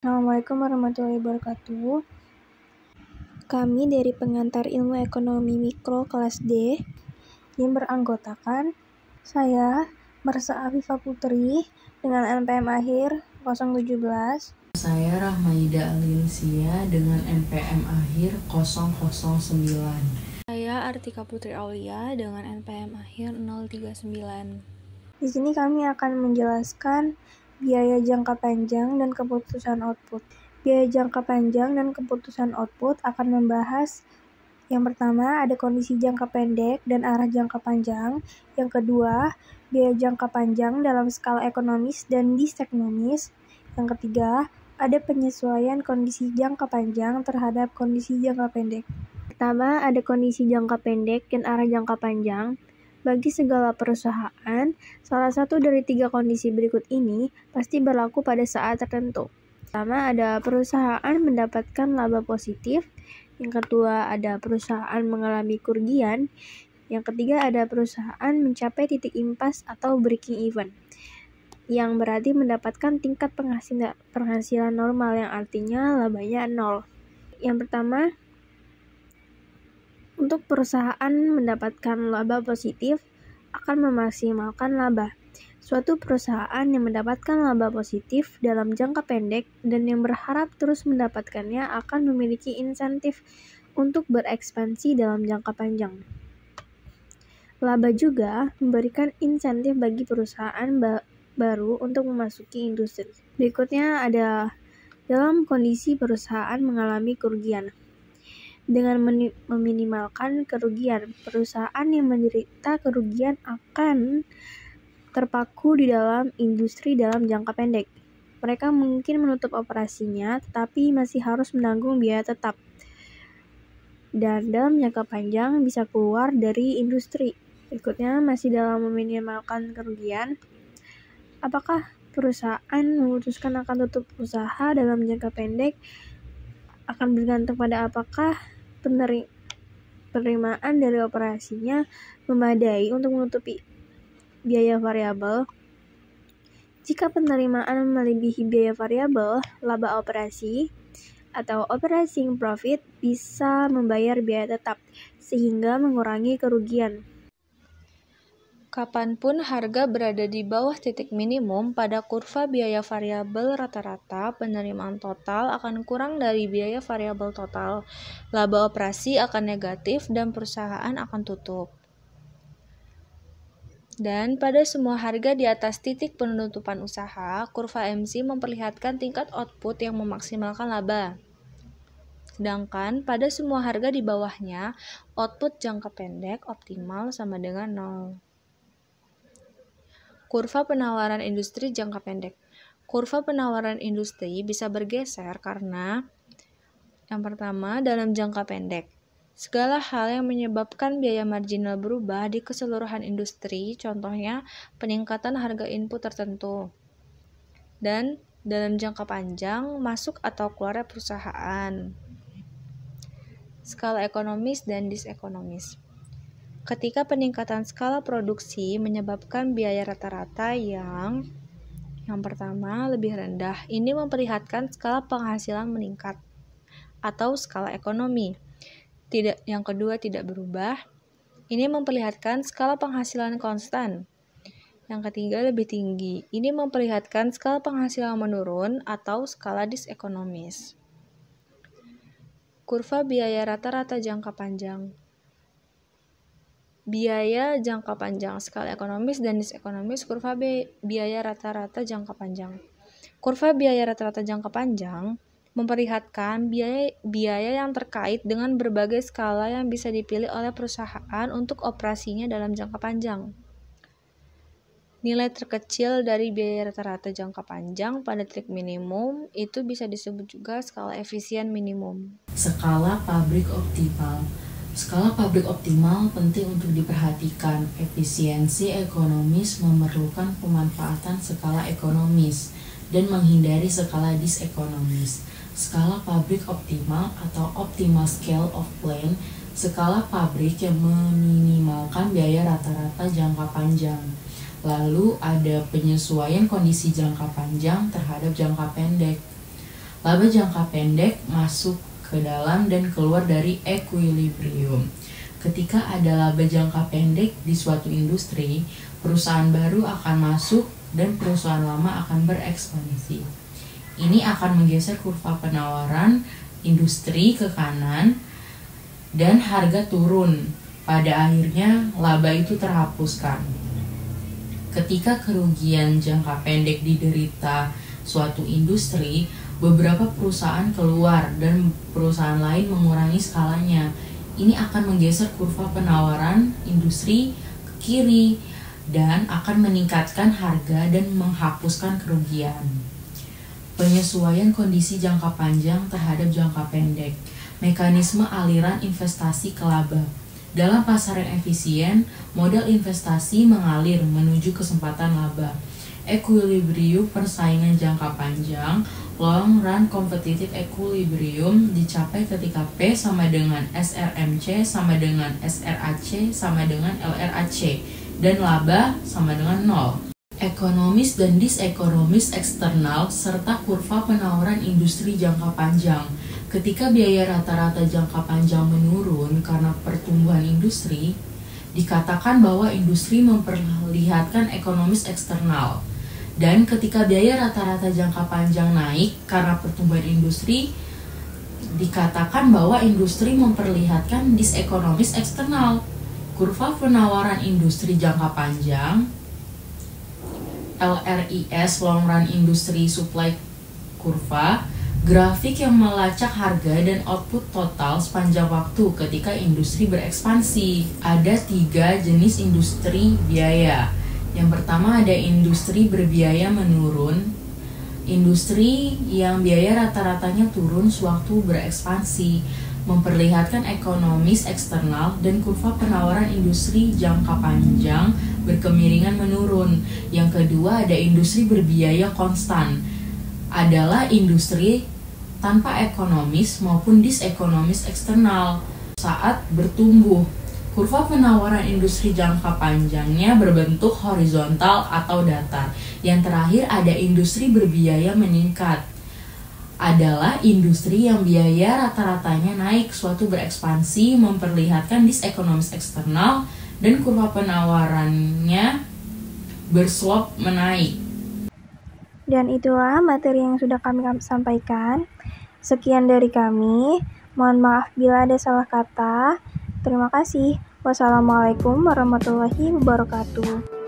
Assalamualaikum warahmatullahi wabarakatuh. Kami dari pengantar ilmu ekonomi mikro kelas D yang beranggotakan saya, Marsa Afifah Putri dengan NPM akhir 017. Saya Rahmaida Alinsia dengan NPM akhir 009. Saya Artika Putri Aulia dengan NPM akhir 039. Di sini kami akan menjelaskan biaya jangka panjang dan keputusan output. Biaya jangka panjang dan keputusan output akan membahas yang pertama ada kondisi jangka pendek dan arah jangka panjang. Yang kedua, biaya jangka panjang dalam skala ekonomis dan disekonomis. Yang ketiga, ada penyesuaian kondisi jangka panjang terhadap kondisi jangka pendek. Pertama, ada kondisi jangka pendek dan arah jangka panjang. Bagi segala perusahaan, salah satu dari 3 kondisi berikut ini pasti berlaku pada saat tertentu. Pertama, ada perusahaan mendapatkan laba positif. Yang kedua, ada perusahaan mengalami kerugian. Yang ketiga, ada perusahaan mencapai titik impas atau breaking even, yang berarti mendapatkan tingkat penghasilan normal, yang artinya labanya 0. Yang pertama, untuk perusahaan mendapatkan laba positif akan memaksimalkan laba. Suatu perusahaan yang mendapatkan laba positif dalam jangka pendek dan yang berharap terus mendapatkannya akan memiliki insentif untuk berekspansi dalam jangka panjang. Laba juga memberikan insentif bagi perusahaan baru untuk memasuki industri. Berikutnya ada dalam kondisi perusahaan mengalami kerugian. Dengan meminimalkan kerugian, perusahaan yang menderita kerugian akan terpaku di dalam industri dalam jangka pendek. Mereka mungkin menutup operasinya, tetapi masih harus menanggung biaya tetap. Dan dalam jangka panjang bisa keluar dari industri. Berikutnya masih dalam meminimalkan kerugian. Apakah perusahaan memutuskan akan tutup usaha dalam jangka pendek akan bergantung pada apakah penerimaan dari operasinya memadai untuk menutupi biaya variabel. Jika penerimaan melebihi biaya variabel, laba operasi atau operating profit bisa membayar biaya tetap sehingga mengurangi kerugian. Kapanpun harga berada di bawah titik minimum pada kurva biaya variabel rata-rata, penerimaan total akan kurang dari biaya variabel total. Laba operasi akan negatif dan perusahaan akan tutup. Dan pada semua harga di atas titik penutupan usaha, kurva MC memperlihatkan tingkat output yang memaksimalkan laba. Sedangkan pada semua harga di bawahnya, output jangka pendek optimal sama dengan 0. Kurva penawaran industri jangka pendek. Kurva penawaran industri bisa bergeser karena yang pertama, dalam jangka pendek, segala hal yang menyebabkan biaya marginal berubah di keseluruhan industri, contohnya peningkatan harga input tertentu. Dan dalam jangka panjang, masuk atau keluarnya perusahaan. Skala ekonomis dan disekonomis. Ketika peningkatan skala produksi menyebabkan biaya rata-rata yang pertama lebih rendah, ini memperlihatkan skala penghasilan meningkat atau skala ekonomi. Yang kedua tidak berubah, ini memperlihatkan skala penghasilan konstan. Yang ketiga lebih tinggi, ini memperlihatkan skala penghasilan menurun atau skala disekonomis. Kurva biaya rata-rata jangka panjang. Biaya jangka panjang, skala ekonomis dan disekonomis, kurva biaya rata-rata jangka panjang. Kurva biaya rata-rata jangka panjang memperlihatkan biaya yang terkait dengan berbagai skala yang bisa dipilih oleh perusahaan untuk operasinya dalam jangka panjang. Nilai terkecil dari biaya rata-rata jangka panjang pada titik minimum itu bisa disebut juga skala efisien minimum. Skala pabrik optimal. Skala pabrik optimal penting untuk diperhatikan. Efisiensi ekonomis memerlukan pemanfaatan skala ekonomis dan menghindari skala disekonomis. Skala pabrik optimal atau optimal scale of plant, skala pabrik yang meminimalkan biaya rata-rata jangka panjang. Lalu ada penyesuaian kondisi jangka panjang terhadap jangka pendek. Laba jangka pendek masuk ke dalam dan keluar dari equilibrium. Ketika ada laba jangka pendek di suatu industri, perusahaan baru akan masuk dan perusahaan lama akan berekspansi. Ini akan menggeser kurva penawaran industri ke kanan dan harga turun. Pada akhirnya, laba itu terhapuskan. Ketika kerugian jangka pendek diderita suatu industri, beberapa perusahaan keluar dan perusahaan lain mengurangi skalanya. Ini akan menggeser kurva penawaran industri ke kiri dan akan meningkatkan harga dan menghapuskan kerugian. Penyesuaian kondisi jangka panjang terhadap jangka pendek. Mekanisme aliran investasi ke laba. Dalam pasar yang efisien, modal investasi mengalir menuju kesempatan laba. Equilibrium persaingan jangka panjang, long run competitive equilibrium, dicapai ketika P sama dengan SRMC sama dengan SRAC sama dengan LRAC dan laba sama dengan 0. Ekonomis dan disekonomis eksternal serta kurva penawaran industri jangka panjang. Ketika biaya rata-rata jangka panjang menurun karena pertumbuhan industri, dikatakan bahwa industri memperlihatkan ekonomis eksternal. Dan ketika biaya rata-rata jangka panjang naik karena pertumbuhan industri, dikatakan bahwa industri memperlihatkan disekonomis eksternal. Kurva penawaran industri jangka panjang, LRIS Long Run Industry Supply Kurva, grafik yang melacak harga dan output total sepanjang waktu ketika industri berekspansi. Ada 3 jenis industri biaya. Yang pertama ada industri berbiaya menurun. Industri yang biaya rata-ratanya turun sewaktu berekspansi, memperlihatkan ekonomis eksternal dan kurva penawaran industri jangka panjang berkemiringan menurun. Yang kedua ada industri berbiaya konstan. Adalah industri tanpa ekonomis maupun disekonomis eksternal saat bertumbuh. Kurva penawaran industri jangka panjangnya berbentuk horizontal atau datar. Yang terakhir ada industri berbiaya meningkat. Adalah industri yang biaya rata-ratanya naik suatu berekspansi, memperlihatkan disekonomis eksternal dan kurva penawarannya berslop menaik. Dan itulah materi yang sudah kami sampaikan. Sekian dari kami. Mohon maaf bila ada salah kata. Terima kasih. Wassalamualaikum warahmatullahi wabarakatuh.